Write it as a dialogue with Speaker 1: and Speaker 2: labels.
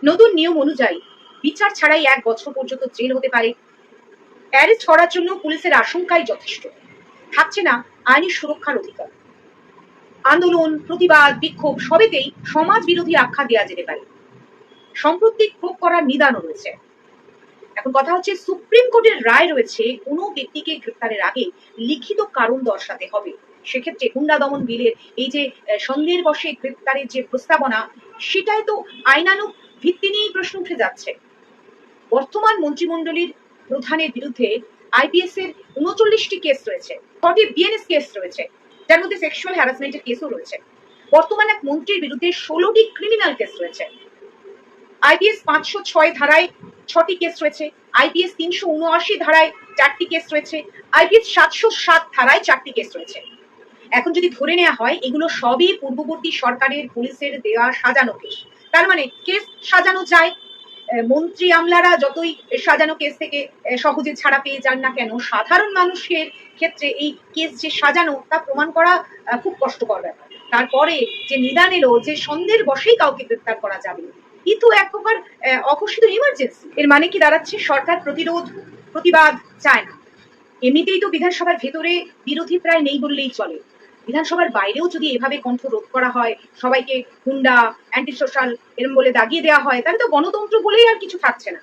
Speaker 1: নতুন নিয়ম অনুযায়ী বিচার ছাড়াই 1 বছর পর্যন্ত জেল হতে পারে। অ্যারেস্ট করার জন্য পুলিশের আশঙ্কাই যথেষ্ট। থাকছে না আইনি সুরক্ষার অধিকার। আন্দোলন, প্রতিবাদ, বিক্ষোভ সবেতেই সমাজ বিরোধী আখ্যা দেওয়া যেতে পারে। সম্প্রতি ক্ষোভ করার নিদানও রয়েছে। এখন কথা হচ্ছে, সুপ্রিম কোর্টের রায় রয়েছে কোনো ব্যক্তিকে গ্রেপ্তারের আগে লিখিত কারণ দর্শাতে হবে। সেক্ষেত্রে গুন্ডা দমন বিলের এই যে সন্দেহের বশে গ্রেপ্তারের যে প্রস্তাবনা, সেটাই তো আইনানুগ ভিত্তি নিয়েই প্রশ্ন উঠে যাচ্ছে। বর্তমান মন্ত্রিমণ্ডলীর প্রধানের বিরুদ্ধে আইপিএস এর 39টি কেস রয়েছে, 6টি বিএনএস কেস রয়েছে, যার মধ্যে সেক্সুয়াল হ্যারাসমেন্টের কেসও রয়েছে। বর্তমান এক মন্ত্রীর বিরুদ্ধে 16টি ক্রিমিনাল কেস রয়েছে। আইপিএস 506 ধারায় 6টি কেস রয়েছে, আইপিএস 379 ধারায় 4টি কেস রয়েছে, আইপিএস 707 ধারায় 4টি কেস রয়েছে। এখন যদি ধরে নেওয়া হয় এগুলো সবই পূর্ববর্তী সরকারের পুলিশের দেওয়া সাজানো কেস, তার মানে কেস সাজানো যায়। মন্ত্রী আমলারা যতই সাজানো কেস থেকে সহজে ছাড়া পেয়ে যান না কেন, সাধারণ মানুষের ক্ষেত্রে এই কেস যে সাজানো তা প্রমাণ করা খুব কষ্টকর ব্যাপার। তারপরে যে নিদান এলো যে সন্দেহের বশেই কাউকে গ্রেপ্তার করা যাবে, কিন্তু এক প্রকার অঘোষিত ইমার্জেন্সি। এর মানে কি দাঁড়াচ্ছে? সরকার প্রতিবাদ চায় না। এমনিতেই তো বিধানসভার ভেতরে বিরোধী প্রায় নেই বললেই চলে। বিধানসভার বাইরেও যদি এভাবে কণ্ঠ রোধ করা হয়, সবাইকে হুন্ডা, অ্যান্টি সোশ্যাল এরম বলে দাগিয়ে দেওয়া হয়, তাহলে তো গণতন্ত্র বলেই আর কিছু থাকছে না।